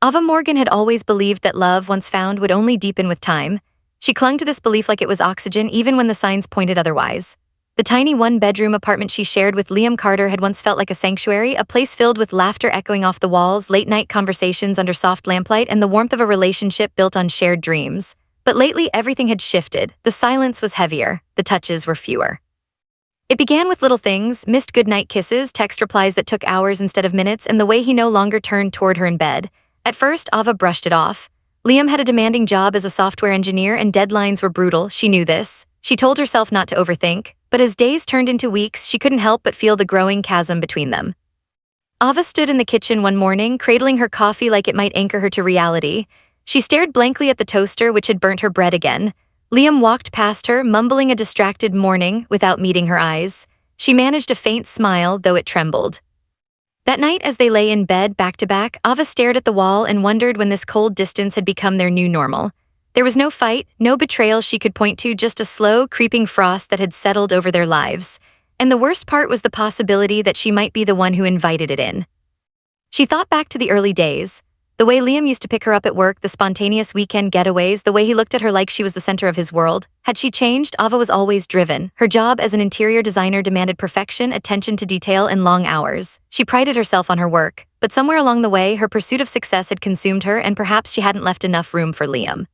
Ava Morgan had always believed that love, once found, would only deepen with time. She clung to this belief like it was oxygen, even when the signs pointed otherwise. The tiny one-bedroom apartment she shared with Liam Carter had once felt like a sanctuary, a place filled with laughter echoing off the walls, late-night conversations under soft lamplight, and the warmth of a relationship built on shared dreams. But lately, everything had shifted. The silence was heavier. The touches were fewer. It began with little things: missed goodnight kisses, text replies that took hours instead of minutes, and the way he no longer turned toward her in bed. At first, Ava brushed it off. Liam had a demanding job as a software engineer, and deadlines were brutal. She knew this. She told herself not to overthink. But as days turned into weeks, she couldn't help but feel the growing chasm between them. Ava stood in the kitchen one morning, cradling her coffee like it might anchor her to reality. She stared blankly at the toaster, which had burnt her bread again. Liam walked past her, mumbling a distracted morning, without meeting her eyes. She managed a faint smile, though it trembled. That night, as they lay in bed back to back, Ava stared at the wall and wondered when this cold distance had become their new normal. There was no fight, no betrayal she could point to, just a slow, creeping frost that had settled over their lives. And the worst part was the possibility that she might be the one who invited it in. She thought back to the early days. The way Liam used to pick her up at work, the spontaneous weekend getaways, the way he looked at her like she was the center of his world. Had she changed? Ava was always driven. Her job as an interior designer demanded perfection, attention to detail, and long hours. She prided herself on her work, but somewhere along the way, her pursuit of success had consumed her, and perhaps she hadn't left enough room for Liam.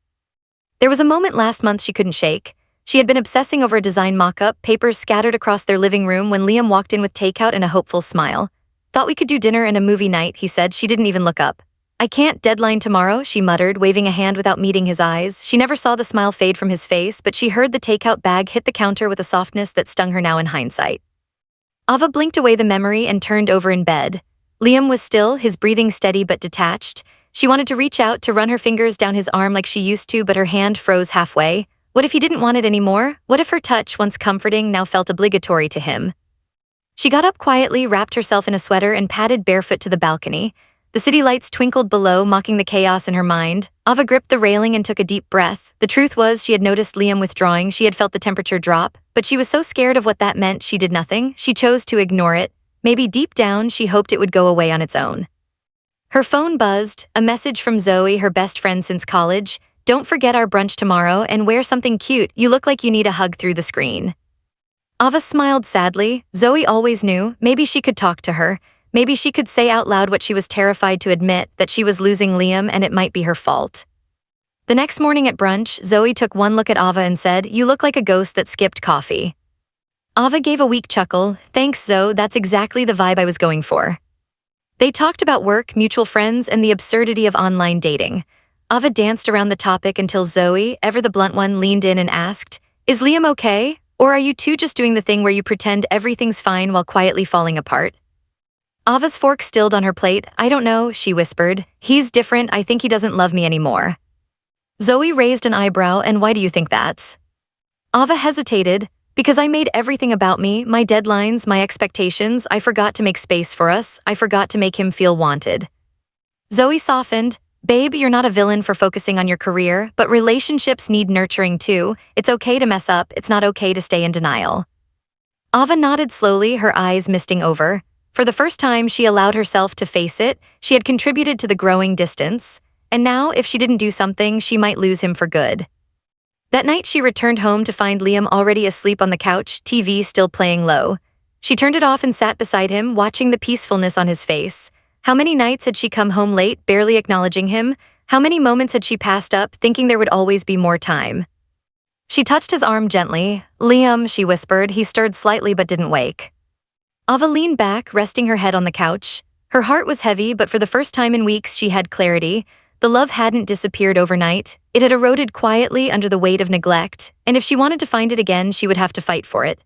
There was a moment last month she couldn't shake. She had been obsessing over a design mock-up, papers scattered across their living room, when Liam walked in with takeout and a hopeful smile. "Thought we could do dinner and a movie night," he said. She didn't even look up. "I can't, deadline tomorrow," she muttered, waving a hand without meeting his eyes. She never saw the smile fade from his face, but she heard the takeout bag hit the counter with a softness that stung her now in hindsight. Ava blinked away the memory and turned over in bed. Liam was still, his breathing steady but detached. She wanted to reach out, to run her fingers down his arm like she used to, but her hand froze halfway. What if he didn't want it anymore? What if her touch, once comforting, now felt obligatory to him? She got up quietly, wrapped herself in a sweater, and padded barefoot to the balcony. The city lights twinkled below, mocking the chaos in her mind. Ava gripped the railing and took a deep breath. The truth was, she had noticed Liam withdrawing. She had felt the temperature drop, but she was so scared of what that meant she did nothing. She chose to ignore it. Maybe deep down, she hoped it would go away on its own. Her phone buzzed, a message from Zoe, her best friend since college. "Don't forget our brunch tomorrow, and wear something cute. You look like you need a hug," through the screen. Ava smiled sadly. Zoe always knew. Maybe she could talk to her. Maybe she could say out loud what she was terrified to admit, that she was losing Liam and it might be her fault. The next morning at brunch, Zoe took one look at Ava and said, "You look like a ghost that skipped coffee." Ava gave a weak chuckle. "Thanks, Zoe, that's exactly the vibe I was going for." They talked about work, mutual friends, and the absurdity of online dating. Ava danced around the topic until Zoe, ever the blunt one, leaned in and asked, "Is Liam okay? Or are you two just doing the thing where you pretend everything's fine while quietly falling apart?" Ava's fork stilled on her plate. "I don't know," she whispered. "He's different. I think he doesn't love me anymore." Zoe raised an eyebrow. "And why do you think that?" Ava hesitated. "Because I made everything about me, my deadlines, my expectations. I forgot to make space for us. I forgot to make him feel wanted." Zoe softened. "Babe, you're not a villain for focusing on your career, but relationships need nurturing too. It's okay to mess up. It's not okay to stay in denial." Ava nodded slowly, her eyes misting over. For the first time, she allowed herself to face it. She had contributed to the growing distance. And now, if she didn't do something, she might lose him for good. That night, she returned home to find Liam already asleep on the couch, TV still playing low. She turned it off and sat beside him, watching the peacefulness on his face. How many nights had she come home late, barely acknowledging him? How many moments had she passed up, thinking there would always be more time? She touched his arm gently. "Liam," she whispered. He stirred slightly but didn't wake. Ava leaned back, resting her head on the couch. Her heart was heavy, but for the first time in weeks, she had clarity. The love hadn't disappeared overnight. It had eroded quietly under the weight of neglect, and if she wanted to find it again, she would have to fight for it.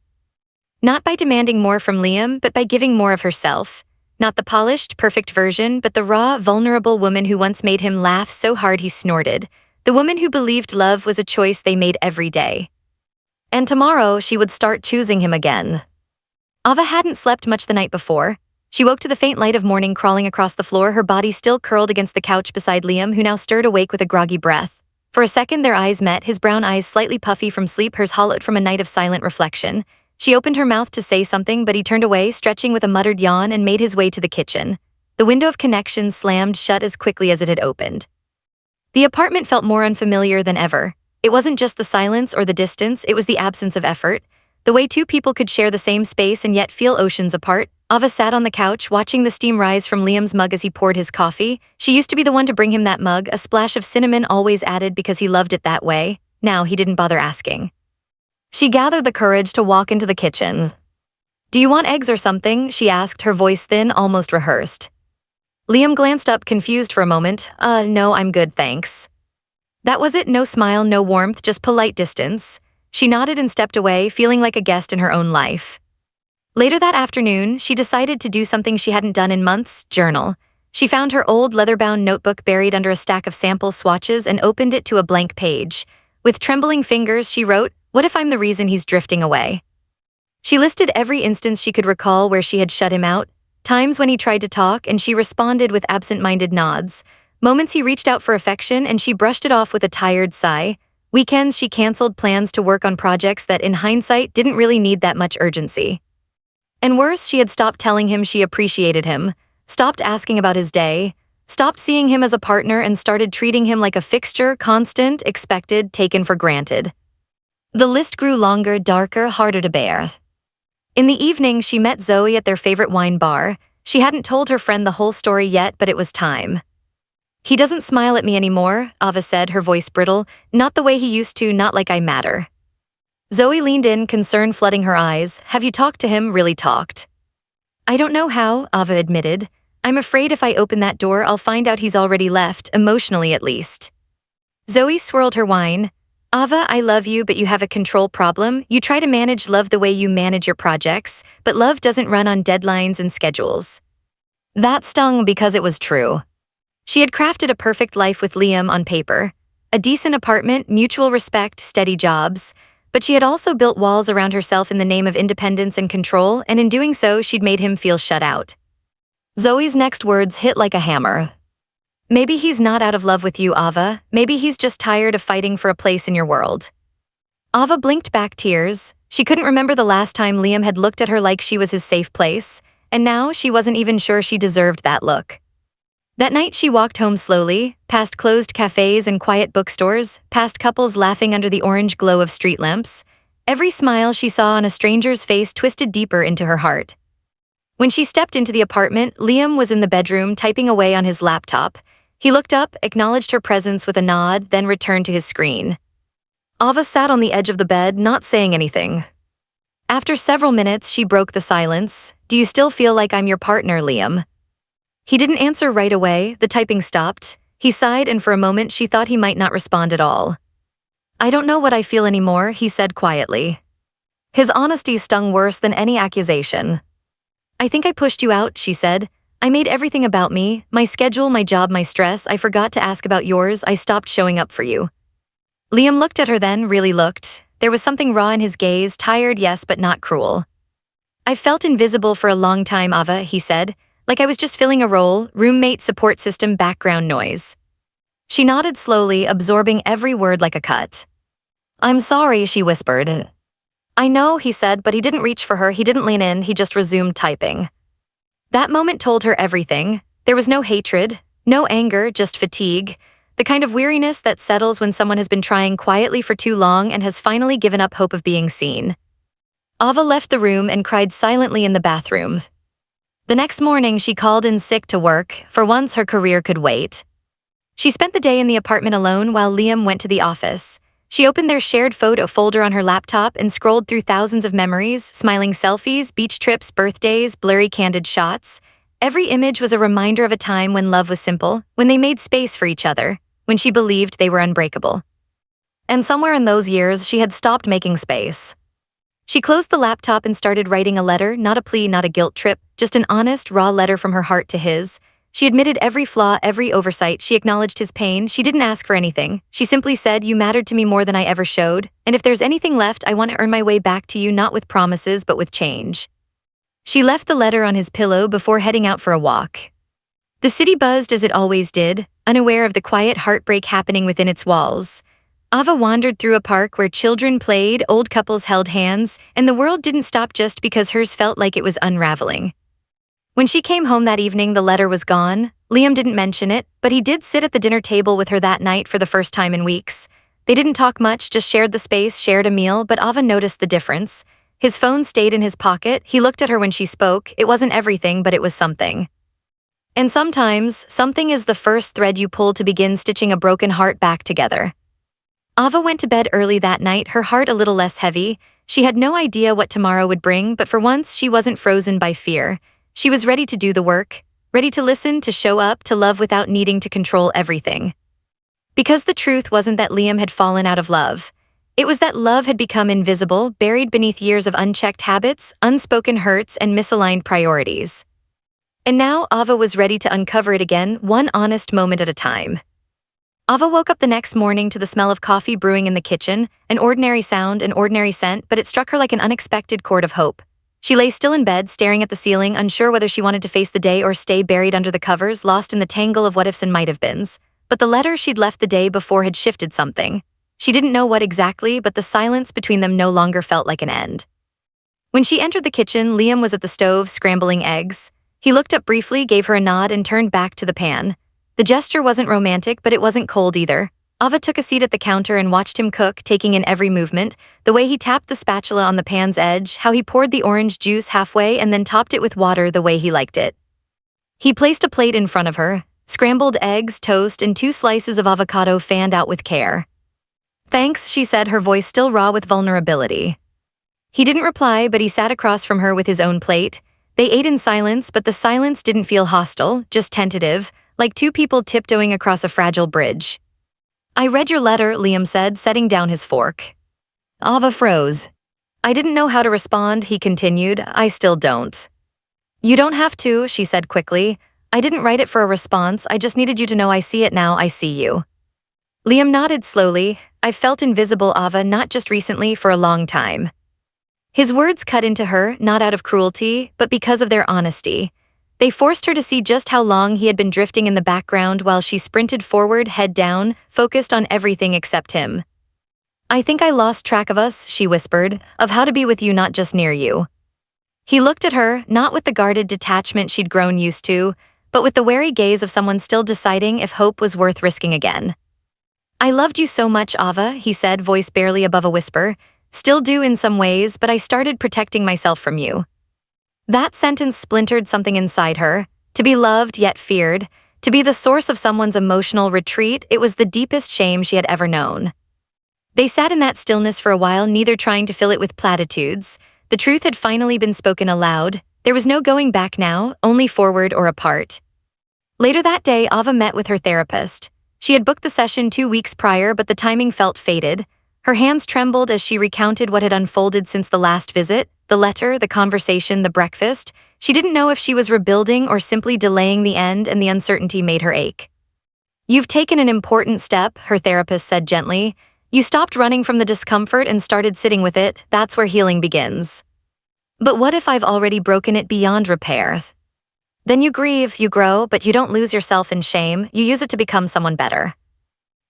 Not by demanding more from Liam, but by giving more of herself. Not the polished, perfect version, but the raw, vulnerable woman who once made him laugh so hard he snorted. The woman who believed love was a choice they made every day. And tomorrow, she would start choosing him again. Ava hadn't slept much the night before. She woke to the faint light of morning crawling across the floor, her body still curled against the couch beside Liam, who now stirred awake with a groggy breath. For a second, their eyes met, his brown eyes slightly puffy from sleep, hers hollowed from a night of silent reflection. She opened her mouth to say something, but he turned away, stretching with a muttered yawn, and made his way to the kitchen. The window of connection slammed shut as quickly as it had opened. The apartment felt more unfamiliar than ever. It wasn't just the silence or the distance, it was the absence of effort. The way two people could share the same space and yet feel oceans apart. Ava sat on the couch, watching the steam rise from Liam's mug as he poured his coffee. She used to be the one to bring him that mug, a splash of cinnamon always added because he loved it that way. Now he didn't bother asking. She gathered the courage to walk into the kitchen. "Do you want eggs or something?" she asked, her voice thin, almost rehearsed. Liam glanced up, confused for a moment. No, I'm good, thanks." That was it, no smile, no warmth, just polite distance. She nodded and stepped away, feeling like a guest in her own life. Later that afternoon, she decided to do something she hadn't done in months: journal. She found her old leather-bound notebook buried under a stack of sample swatches and opened it to a blank page. With trembling fingers, she wrote, "What if I'm the reason he's drifting away?" She listed every instance she could recall where she had shut him out, times when he tried to talk and she responded with absent-minded nods, moments he reached out for affection and she brushed it off with a tired sigh, weekends she canceled plans to work on projects that, in hindsight, didn't really need that much urgency. And worse, she had stopped telling him she appreciated him, stopped asking about his day, stopped seeing him as a partner and started treating him like a fixture, constant, expected, taken for granted. The list grew longer, darker, harder to bear. In the evening, she met Zoe at their favorite wine bar. She hadn't told her friend the whole story yet, but it was time. "He doesn't smile at me anymore," Ava said, her voice brittle. "Not the way he used to, not like I matter." Zoe leaned in, concern flooding her eyes. "Have you talked to him, really talked?" "I don't know how," Ava admitted. "I'm afraid if I open that door, I'll find out he's already left, emotionally at least." Zoe swirled her wine. "Ava, I love you, but you have a control problem. You try to manage love the way you manage your projects, but love doesn't run on deadlines and schedules." That stung because it was true. She had crafted a perfect life with Liam on paper. A decent apartment, mutual respect, steady jobs. But she had also built walls around herself in the name of independence and control, and in doing so, she'd made him feel shut out. Zoe's next words hit like a hammer. "Maybe he's not out of love with you, Ava. Maybe he's just tired of fighting for a place in your world." Ava blinked back tears. She couldn't remember the last time Liam had looked at her like she was his safe place, and now she wasn't even sure she deserved that look. That night she walked home slowly, past closed cafes and quiet bookstores, past couples laughing under the orange glow of street lamps. Every smile she saw on a stranger's face twisted deeper into her heart. When she stepped into the apartment, Liam was in the bedroom typing away on his laptop. He looked up, acknowledged her presence with a nod, then returned to his screen. Ava sat on the edge of the bed, not saying anything. After several minutes, she broke the silence. "Do you still feel like I'm your partner, Liam?" He didn't answer right away. The typing stopped. He sighed, and for a moment she thought he might not respond at all. "I don't know what I feel anymore," he said quietly. His honesty stung worse than any accusation. "I think I pushed you out," she said. "I made everything about me, my schedule, my job, my stress. I forgot to ask about yours. I stopped showing up for you." Liam looked at her then, really looked. There was something raw in his gaze, tired, yes, but not cruel. "I felt invisible for a long time, Ava," he said. "Like I was just filling a role, roommate, support system, background noise." She nodded slowly, absorbing every word like a cut. "I'm sorry," she whispered. "I know," he said, but he didn't reach for her, he didn't lean in, he just resumed typing. That moment told her everything. There was no hatred, no anger, just fatigue, the kind of weariness that settles when someone has been trying quietly for too long and has finally given up hope of being seen. Ava left the room and cried silently in the bathroom. The next morning, she called in sick to work. For once, her career could wait. She spent the day in the apartment alone while Liam went to the office. She opened their shared photo folder on her laptop and scrolled through thousands of memories, smiling selfies, beach trips, birthdays, blurry candid shots. Every image was a reminder of a time when love was simple, when they made space for each other, when she believed they were unbreakable. And somewhere in those years, she had stopped making space. She closed the laptop and started writing a letter, not a plea, not a guilt trip, just an honest, raw letter from her heart to his. She admitted every flaw, every oversight. She acknowledged his pain. She didn't ask for anything. She simply said, "You mattered to me more than I ever showed, and if there's anything left, I want to earn my way back to you, not with promises, but with change." She left the letter on his pillow before heading out for a walk. The city buzzed as it always did, unaware of the quiet heartbreak happening within its walls. Ava wandered through a park where children played, old couples held hands, and the world didn't stop just because hers felt like it was unraveling. When she came home that evening, the letter was gone. Liam didn't mention it, but he did sit at the dinner table with her that night for the first time in weeks. They didn't talk much, just shared the space, shared a meal, but Ava noticed the difference. His phone stayed in his pocket. He looked at her when she spoke. It wasn't everything, but it was something. And sometimes, something is the first thread you pull to begin stitching a broken heart back together. Ava went to bed early that night, her heart a little less heavy. She had no idea what tomorrow would bring, but for once she wasn't frozen by fear. She was ready to do the work, ready to listen, to show up, to love without needing to control everything. Because the truth wasn't that Liam had fallen out of love. It was that love had become invisible, buried beneath years of unchecked habits, unspoken hurts, and misaligned priorities. And now Ava was ready to uncover it again, one honest moment at a time. Ava woke up the next morning to the smell of coffee brewing in the kitchen, an ordinary sound, an ordinary scent, but it struck her like an unexpected chord of hope. She lay still in bed, staring at the ceiling, unsure whether she wanted to face the day or stay buried under the covers, lost in the tangle of what-ifs and might-have-beens. But the letter she'd left the day before had shifted something. She didn't know what exactly, but the silence between them no longer felt like an end. When she entered the kitchen, Liam was at the stove, scrambling eggs. He looked up briefly, gave her a nod, and turned back to the pan. The gesture wasn't romantic, but it wasn't cold either. Ava took a seat at the counter and watched him cook, taking in every movement, the way he tapped the spatula on the pan's edge, how he poured the orange juice halfway and then topped it with water the way he liked it. He placed a plate in front of her, scrambled eggs, toast, and 2 slices of avocado fanned out with care. "Thanks," she said, her voice still raw with vulnerability. He didn't reply, but he sat across from her with his own plate. They ate in silence, but the silence didn't feel hostile, just tentative, like 2 people tiptoeing across a fragile bridge. "I read your letter," Liam said, setting down his fork. Ava froze. "I didn't know how to respond," he continued. "I still don't." "You don't have to," she said quickly. "I didn't write it for a response. I just needed you to know I see it now. I see you." Liam nodded slowly. "I've felt invisible, Ava, not just recently, for a long time." His words cut into her, not out of cruelty, but because of their honesty. They forced her to see just how long he had been drifting in the background while she sprinted forward, head down, focused on everything except him. "I think I lost track of us," she whispered, "of how to be with you, not just near you." He looked at her, not with the guarded detachment she'd grown used to, but with the wary gaze of someone still deciding if hope was worth risking again. "I loved you so much, Ava," he said, voice barely above a whisper. "Still do in some ways, but I started protecting myself from you." That sentence splintered something inside her. To be loved yet feared, to be the source of someone's emotional retreat, it was the deepest shame she had ever known. They sat in that stillness for a while, neither trying to fill it with platitudes. The truth had finally been spoken aloud. There was no going back now, only forward or apart. Later that day, Ava met with her therapist. She had booked the session 2 weeks prior, but the timing felt fated. Her hands trembled as she recounted what had unfolded since the last visit, the letter, the conversation, the breakfast. She didn't know if she was rebuilding or simply delaying the end, and the uncertainty made her ache. "You've taken an important step," her therapist said gently. "You stopped running from the discomfort and started sitting with it. That's where healing begins." "But what if I've already broken it beyond repairs?" "Then you grieve, you grow, but you don't lose yourself in shame. You use it to become someone better."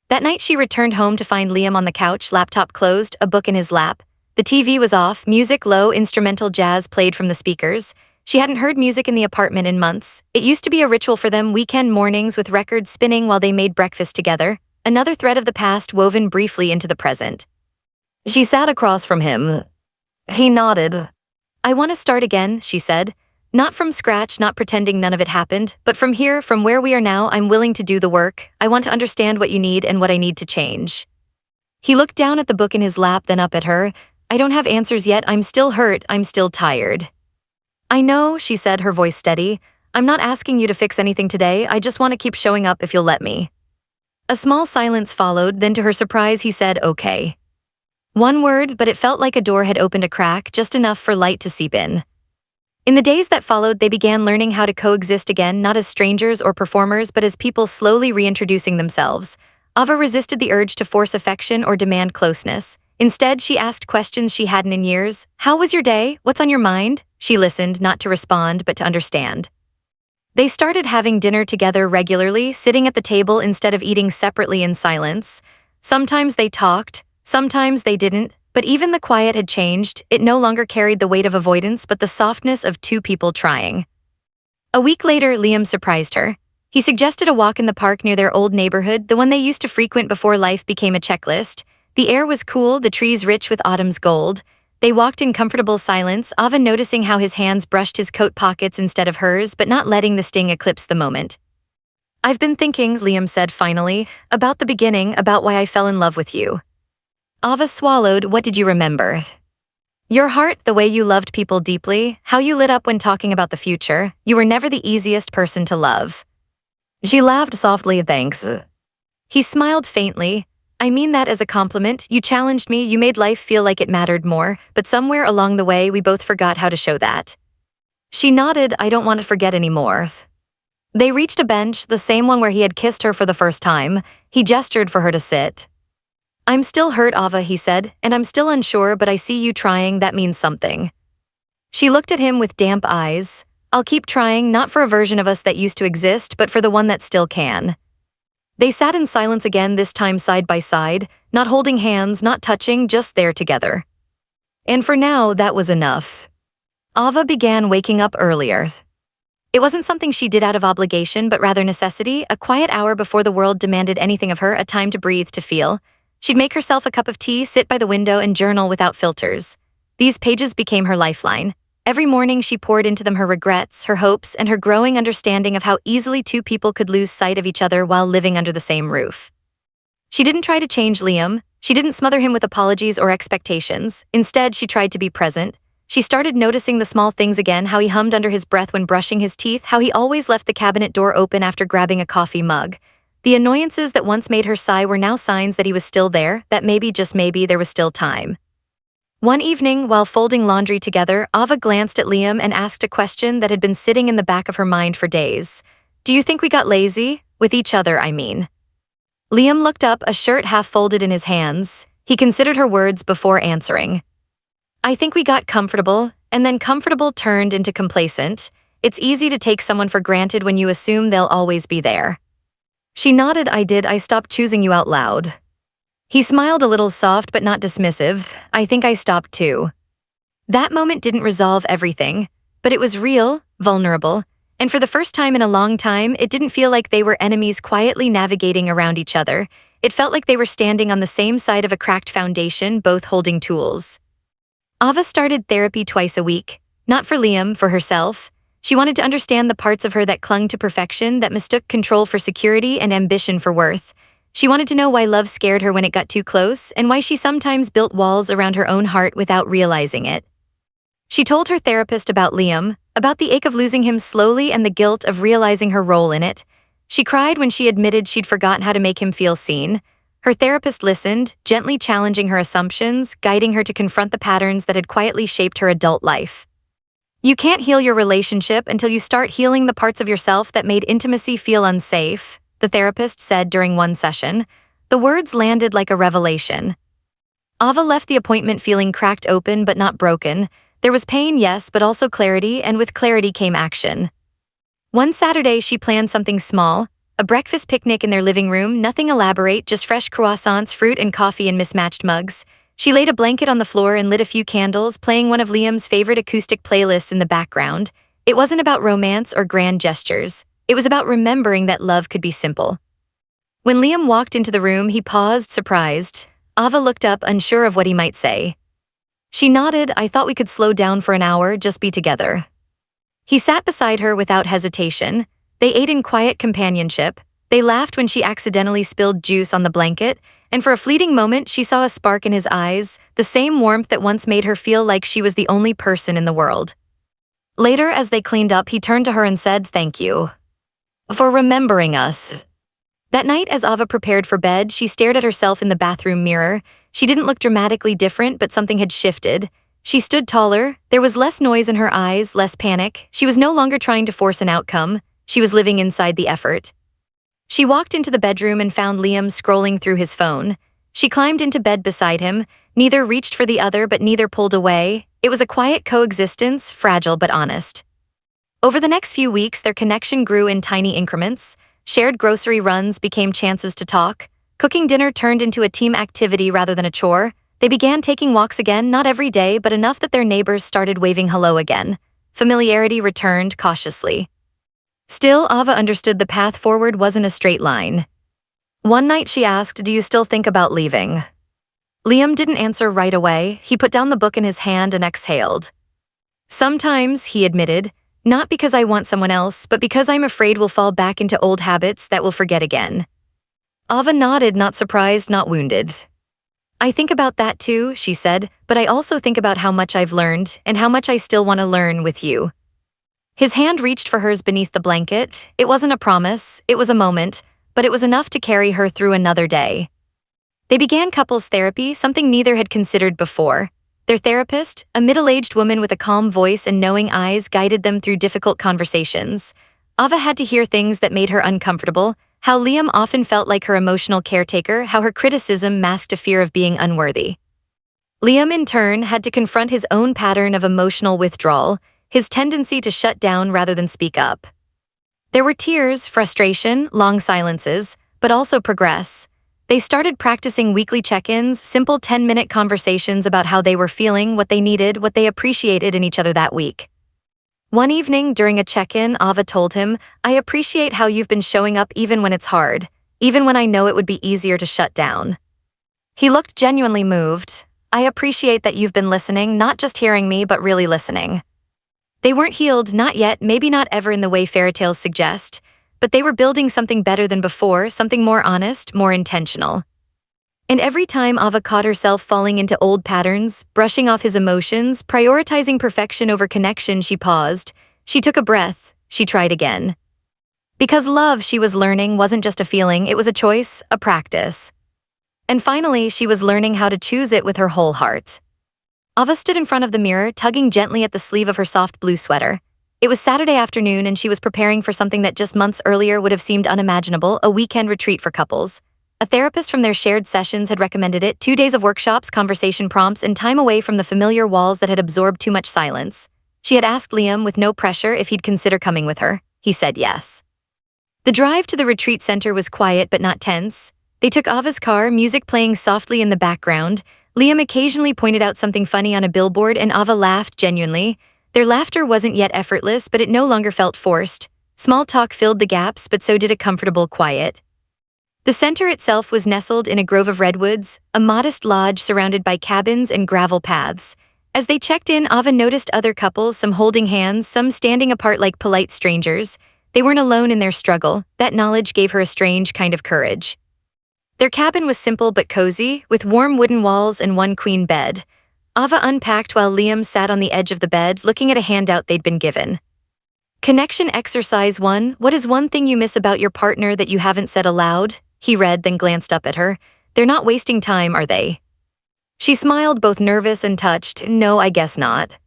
That night she returned home to find Liam on the couch, laptop closed, a book in his lap. The TV was off, music low, instrumental jazz played from the speakers. She hadn't heard music in the apartment in months. It used to be a ritual for them, weekend mornings with records spinning while they made breakfast together, another thread of the past woven briefly into the present. She sat across from him. He nodded. "I want to start again," she said. "Not from scratch, not pretending none of it happened, but from here, from where we are now. I'm willing to do the work. I want to understand what you need and what I need to change." He looked down at the book in his lap, then up at her. "I don't have answers yet. I'm still hurt. I'm still tired." "I know," she said, her voice steady. "I'm not asking you to fix anything today. I just want to keep showing up if you'll let me." A small silence followed, then to her surprise he said, "Okay." One word, but it felt like a door had opened a crack, just enough for light to seep in. In the days that followed, they began learning how to coexist again, not as strangers or performers, but as people slowly reintroducing themselves. Ava resisted the urge to force affection or demand closeness. Instead, she asked questions she hadn't in years. "How was your day? What's on your mind?" She listened, not to respond, but to understand. They started having dinner together regularly, sitting at the table instead of eating separately in silence. Sometimes they talked, sometimes they didn't, but even the quiet had changed. It no longer carried the weight of avoidance, but the softness of 2 people trying. A week later, Liam surprised her. He suggested a walk in the park near their old neighborhood, the one they used to frequent before life became a checklist. The air was cool, the trees rich with autumn's gold. They walked in comfortable silence, Ava noticing how his hands brushed his coat pockets instead of hers, but not letting the sting eclipse the moment. "I've been thinking," Liam said finally, "about the beginning, about why I fell in love with you." Ava swallowed. "What did you remember?" "Your heart, the way you loved people deeply, how you lit up when talking about the future. You were never the easiest person to love." She laughed softly. "Thanks." He smiled faintly. "I mean that as a compliment. You challenged me, you made life feel like it mattered more, but somewhere along the way we both forgot how to show that." She nodded. "I don't want to forget anymore." They reached a bench, the same one where he had kissed her for the first time. He gestured for her to sit. "I'm still hurt, Ava," he said, "and I'm still unsure, but I see you trying, that means something." She looked at him with damp eyes. "I'll keep trying, not for a version of us that used to exist, but for the one that still can." They sat in silence again, this time side by side, not holding hands, not touching, just there together. And for now, that was enough. Ava began waking up earlier. It wasn't something she did out of obligation, but rather necessity, a quiet hour before the world demanded anything of her, a time to breathe, to feel. She'd make herself a cup of tea, sit by the window, and journal without filters. These pages became her lifeline. Every morning she poured into them her regrets, her hopes, and her growing understanding of how easily two people could lose sight of each other while living under the same roof. She didn't try to change Liam. She didn't smother him with apologies or expectations. Instead, she tried to be present. She started noticing the small things again, how he hummed under his breath when brushing his teeth, how he always left the cabinet door open after grabbing a coffee mug. The annoyances that once made her sigh were now signs that he was still there, that maybe, just maybe, there was still time. One evening, while folding laundry together, Ava glanced at Liam and asked a question that had been sitting in the back of her mind for days. "Do you think we got lazy? With each other, I mean." Liam looked up, a shirt half folded in his hands. He considered her words before answering. "I think we got comfortable, and then comfortable turned into complacent. It's easy to take someone for granted when you assume they'll always be there." She nodded. "I did. I stopped choosing you out loud." He smiled, a little soft but not dismissive. "I think I stopped too." That moment didn't resolve everything, but it was real, vulnerable, and for the first time in a long time, it didn't feel like they were enemies quietly navigating around each other. It felt like they were standing on the same side of a cracked foundation, both holding tools. Ava started therapy twice a week, not for Liam, for herself. She wanted to understand the parts of her that clung to perfection, that mistook control for security and ambition for worth. She wanted to know why love scared her when it got too close, and why she sometimes built walls around her own heart without realizing it. She told her therapist about Liam, about the ache of losing him slowly and the guilt of realizing her role in it. She cried when she admitted she'd forgotten how to make him feel seen. Her therapist listened, gently challenging her assumptions, guiding her to confront the patterns that had quietly shaped her adult life. "You can't heal your relationship until you start healing the parts of yourself that made intimacy feel unsafe," the therapist said during one session. The words landed like a revelation. Ava left the appointment feeling cracked open but not broken. There was pain, yes, but also clarity, and with clarity came action. One Saturday, she planned something small, a breakfast picnic in their living room, nothing elaborate, just fresh croissants, fruit and coffee in mismatched mugs. She laid a blanket on the floor and lit a few candles, playing one of Liam's favorite acoustic playlists in the background. It wasn't about romance or grand gestures. It was about remembering that love could be simple. When Liam walked into the room, he paused, surprised. Ava looked up, unsure of what he might say. She nodded. "I thought we could slow down for an hour, just be together." He sat beside her without hesitation. They ate in quiet companionship. They laughed when she accidentally spilled juice on the blanket, and for a fleeting moment she saw a spark in his eyes, the same warmth that once made her feel like she was the only person in the world. Later, as they cleaned up, he turned to her and said, "Thank you for remembering us." That night, as Ava prepared for bed, she stared at herself in the bathroom mirror. She didn't look dramatically different, but something had shifted. She stood taller. There was less noise in her eyes, less panic. She was no longer trying to force an outcome. She was living inside the effort. She walked into the bedroom and found Liam scrolling through his phone. She climbed into bed beside him. Neither reached for the other, but neither pulled away. It was a quiet coexistence, fragile but honest. Over the next few weeks, their connection grew in tiny increments. Shared grocery runs became chances to talk. Cooking dinner turned into a team activity rather than a chore. They began taking walks again, not every day, but enough that their neighbors started waving hello again. Familiarity returned cautiously. Still, Ava understood the path forward wasn't a straight line. One night she asked, "Do you still think about leaving?" Liam didn't answer right away. He put down the book in his hand and exhaled. "Sometimes," he admitted, "not because I want someone else, but because I'm afraid we'll fall back into old habits that we'll forget again." Ava nodded, not surprised, not wounded. "I think about that too," she said, "but I also think about how much I've learned and how much I still want to learn with you." His hand reached for hers beneath the blanket. It wasn't a promise, it was a moment, but it was enough to carry her through another day. They began couples therapy, something neither had considered before. Their therapist, a middle-aged woman with a calm voice and knowing eyes, guided them through difficult conversations. Ava had to hear things that made her uncomfortable, how Liam often felt like her emotional caretaker, how her criticism masked a fear of being unworthy. Liam, in turn, had to confront his own pattern of emotional withdrawal, his tendency to shut down rather than speak up. There were tears, frustration, long silences, but also progress. They started practicing weekly check-ins, simple 10-minute conversations about how they were feeling, what they needed, what they appreciated in each other that week. One evening, during a check-in, Ava told him, "I appreciate how you've been showing up even when it's hard, even when I know it would be easier to shut down." He looked genuinely moved. "I appreciate that you've been listening, not just hearing me, but really listening." They weren't healed, not yet, maybe not ever in the way fairy tales suggest, but they were building something better than before, something more honest, more intentional. And every time Ava caught herself falling into old patterns, brushing off his emotions, prioritizing perfection over connection, she paused. She took a breath. She tried again. Because love, she was learning, wasn't just a feeling, it was a choice, a practice. And finally, she was learning how to choose it with her whole heart. Ava stood in front of the mirror, tugging gently at the sleeve of her soft blue sweater. It was Saturday afternoon, and she was preparing for something that just months earlier would have seemed unimaginable, a weekend retreat for couples. A therapist from their shared sessions had recommended it, 2 days of workshops, conversation prompts, and time away from the familiar walls that had absorbed too much silence. She had asked Liam, with no pressure, if he'd consider coming with her. He said yes. The drive to the retreat center was quiet but not tense. They took Ava's car, music playing softly in the background. Liam occasionally pointed out something funny on a billboard, and Ava laughed genuinely. Their laughter wasn't yet effortless, but it no longer felt forced. Small talk filled the gaps, but so did a comfortable quiet. The center itself was nestled in a grove of redwoods, a modest lodge surrounded by cabins and gravel paths. As they checked in, Ava noticed other couples, some holding hands, some standing apart like polite strangers. They weren't alone in their struggle. That knowledge gave her a strange kind of courage. Their cabin was simple but cozy, with warm wooden walls and one queen bed. Ava unpacked while Liam sat on the edge of the bed, looking at a handout they'd been given. Connection Exercise 1, what is one thing you miss about your partner that you haven't said aloud? He read, then glanced up at her. They're not wasting time, are they? She smiled, both nervous and touched. No, I guess not.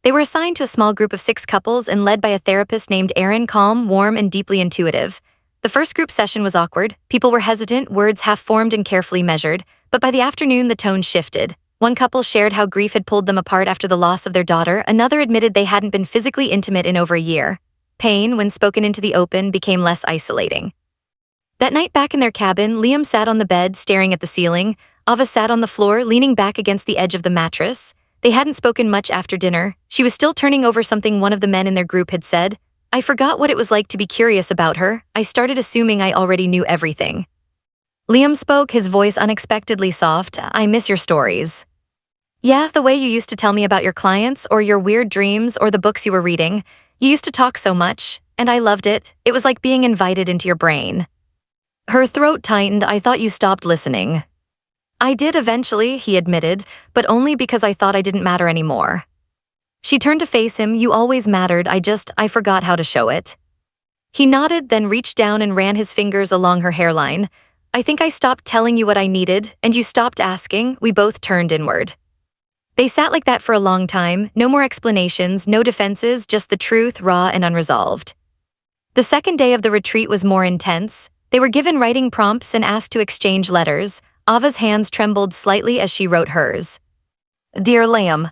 They were assigned to a small group of 6 couples and led by a therapist named Erin, calm, warm, and deeply intuitive. The first group session was awkward. People were hesitant, words half-formed and carefully measured. But by the afternoon, the tone shifted. One couple shared how grief had pulled them apart after the loss of their daughter. Another admitted they hadn't been physically intimate in over a year. Pain, when spoken into the open, became less isolating. That night back in their cabin, Liam sat on the bed, staring at the ceiling. Ava sat on the floor, leaning back against the edge of the mattress. They hadn't spoken much after dinner. She was still turning over something one of the men in their group had said. "I forgot what it was like to be curious about her. I started assuming I already knew everything." Liam spoke, his voice unexpectedly soft. "I miss your stories." "Yeah, the way you used to tell me about your clients, or your weird dreams, or the books you were reading. You used to talk so much, and I loved it. It was like being invited into your brain." Her throat tightened. "I thought you stopped listening." "I did eventually," he admitted, "but only because I thought I didn't matter anymore." She turned to face him. "You always mattered, I forgot how to show it." He nodded, then reached down and ran his fingers along her hairline. "I think I stopped telling you what I needed, and you stopped asking." We both turned inward. They sat like that for a long time, no more explanations, no defenses, just the truth, raw and unresolved. The second day of the retreat was more intense. They were given writing prompts and asked to exchange letters. Ava's hands trembled slightly as she wrote hers. "Dear Liam,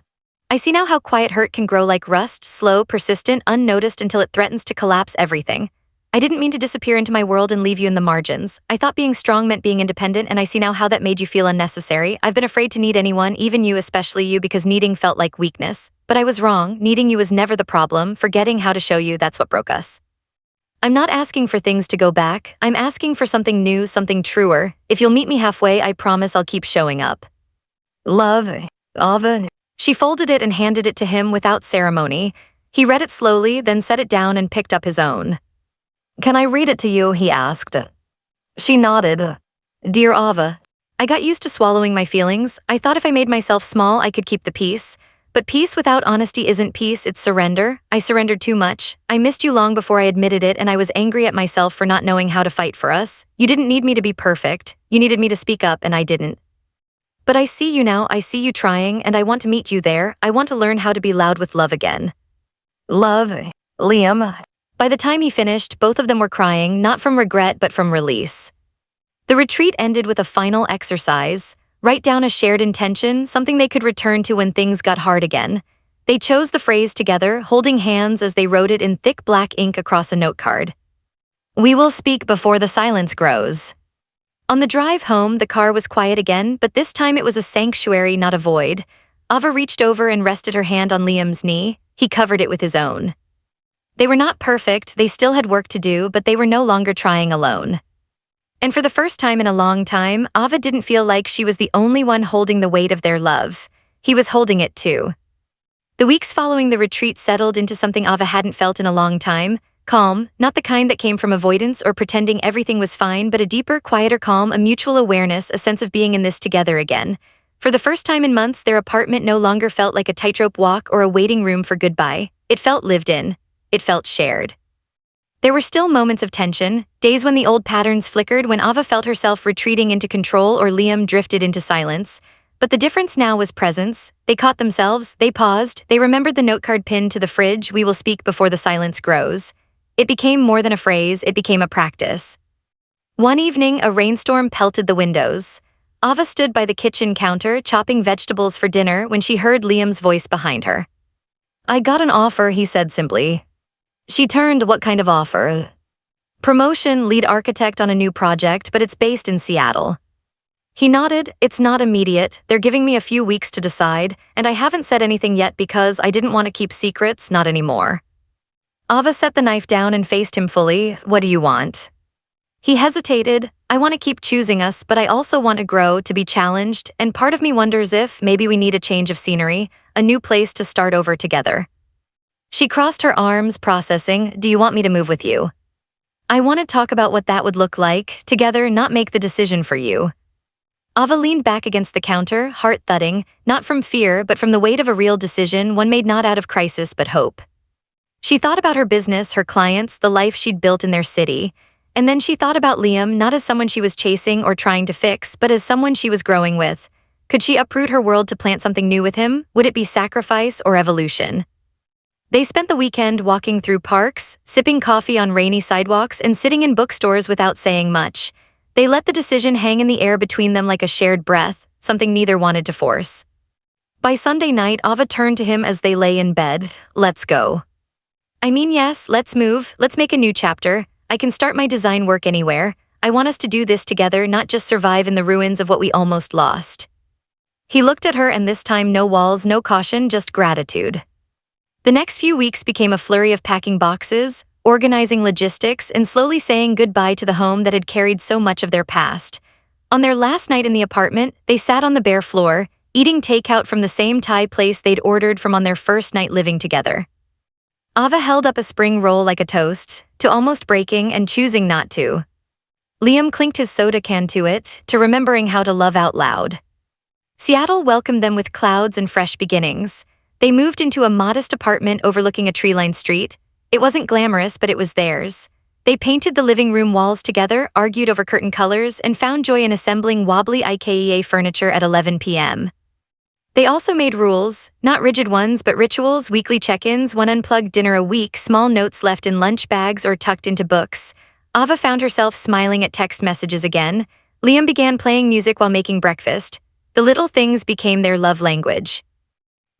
I see now how quiet hurt can grow like rust, slow, persistent, unnoticed until it threatens to collapse everything. I didn't mean to disappear into my world and leave you in the margins. I thought being strong meant being independent, and I see now how that made you feel unnecessary. I've been afraid to need anyone, even you, especially you, because needing felt like weakness. But I was wrong. Needing you was never the problem. Forgetting how to show you, that's what broke us." I'm not asking for things to go back. I'm asking for something new, something truer. If you'll meet me halfway, I promise I'll keep showing up. Love, Ava. She folded it and handed it to him without ceremony. He read it slowly, then set it down and picked up his own. Can I read it to you? He asked. She nodded. Dear Ava, I got used to swallowing my feelings. I thought if I made myself small, I could keep the peace. But peace without honesty isn't peace, it's surrender. I surrendered too much. I missed you long before I admitted it, and I was angry at myself for not knowing how to fight for us. You didn't need me to be perfect. You needed me to speak up, and I didn't. But I see you now, I see you trying, and I want to meet you there. I want to learn how to be loud with love again. Love, Liam. By the time he finished, both of them were crying, not from regret but from release. The retreat ended with a final exercise. Write down a shared intention, something they could return to when things got hard again. They chose the phrase together, holding hands as they wrote it in thick black ink across a note card. We will speak before the silence grows. On the drive home, the car was quiet again, but this time it was a sanctuary, not a void. Ava reached over and rested her hand on Liam's knee. He covered it with his own. They were not perfect, they still had work to do, but they were no longer trying alone. And for the first time in a long time, Ava didn't feel like she was the only one holding the weight of their love. He was holding it too. The weeks following the retreat settled into something Ava hadn't felt in a long time. Calm, not the kind that came from avoidance or pretending everything was fine, but a deeper, quieter calm, a mutual awareness, a sense of being in this together again. For the first time in months, their apartment no longer felt like a tightrope walk or a waiting room for goodbye. It felt lived in. It felt shared. There were still moments of tension, days when the old patterns flickered, when Ava felt herself retreating into control or Liam drifted into silence. But the difference now was presence. They caught themselves, they paused, they remembered the note card pinned to the fridge, we will speak before the silence grows. It became more than a phrase, it became a practice. One evening, a rainstorm pelted the windows. Ava stood by the kitchen counter, chopping vegetables for dinner, when she heard Liam's voice behind her. I got an offer, he said simply. She turned, what kind of offer? Promotion, lead architect on a new project, but it's based in Seattle. He nodded, it's not immediate, they're giving me a few weeks to decide, and I haven't said anything yet because I didn't want to keep secrets, not anymore. Ava set the knife down and faced him fully, what do you want? He hesitated, I want to keep choosing us, but I also want to grow, to be challenged, and part of me wonders if maybe we need a change of scenery, a new place to start over together. She crossed her arms, processing, do you want me to move with you? I want to talk about what that would look like, together, not make the decision for you. Ava leaned back against the counter, heart thudding, not from fear, but from the weight of a real decision, one made not out of crisis but hope. She thought about her business, her clients, the life she'd built in their city, and then she thought about Liam, not as someone she was chasing or trying to fix, but as someone she was growing with. Could she uproot her world to plant something new with him? Would it be sacrifice or evolution? They spent the weekend walking through parks, sipping coffee on rainy sidewalks, and sitting in bookstores without saying much. They let the decision hang in the air between them like a shared breath, something neither wanted to force. By Sunday night, Ava turned to him as they lay in bed. Let's go. I mean, yes, let's move, let's make a new chapter. I can start my design work anywhere. I want us to do this together, not just survive in the ruins of what we almost lost. He looked at her, and this time no walls, no caution, just gratitude. The next few weeks became a flurry of packing boxes, organizing logistics, and slowly saying goodbye to the home that had carried so much of their past. On their last night in the apartment, they sat on the bare floor, eating takeout from the same Thai place they'd ordered from on their first night living together. Ava held up a spring roll like a toast, to almost breaking and choosing not to. Liam clinked his soda can to it, to remembering how to love out loud. Seattle welcomed them with clouds and fresh beginnings. They moved into a modest apartment overlooking a tree-lined street. It wasn't glamorous, but it was theirs. They painted the living room walls together, argued over curtain colors, and found joy in assembling wobbly IKEA furniture at 11 p.m. They also made rules, not rigid ones but rituals, weekly check-ins, one unplugged dinner a week, small notes left in lunch bags or tucked into books. Ava found herself smiling at text messages again. Liam began playing music while making breakfast. The little things became their love language.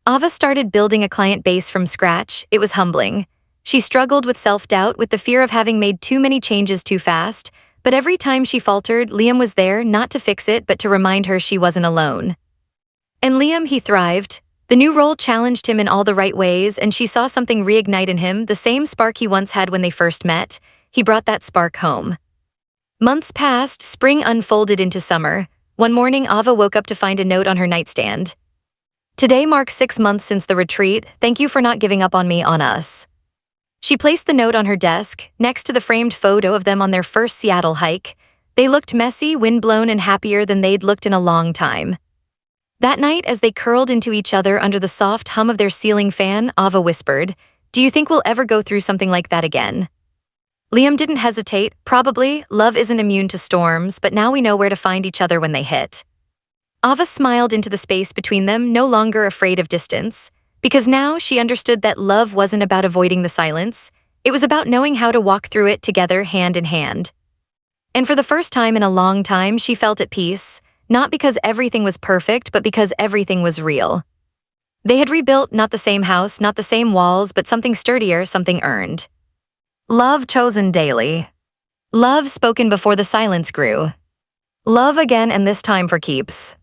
Ava started building a client base from scratch. It was humbling. She struggled with self-doubt, with the fear of having made too many changes too fast, but every time she faltered, Liam was there, not to fix it, but to remind her she wasn't alone. And Liam, he thrived. The new role challenged him in all the right ways, and she saw something reignite in him, the same spark he once had when they first met. He brought that spark home. Months passed, spring unfolded into summer. One morning, Ava woke up to find a note on her nightstand. Today marks 6 months since the retreat. Thank you for not giving up on me, on us. She placed the note on her desk, next to the framed photo of them on their first Seattle hike. They looked messy, windblown, and happier than they'd looked in a long time. That night, as they curled into each other under the soft hum of their ceiling fan, Ava whispered, "Do you think we'll ever go through something like that again?" Liam didn't hesitate. Probably. Love isn't immune to storms, but now we know where to find each other when they hit. Ava smiled into the space between them, no longer afraid of distance, because now she understood that love wasn't about avoiding the silence. It was about knowing how to walk through it together, hand in hand. And for the first time in a long time, she felt at peace, not because everything was perfect, but because everything was real. They had rebuilt not the same house, not the same walls, but something sturdier, something earned. Love chosen daily. Love spoken before the silence grew. Love again, and this time for keeps.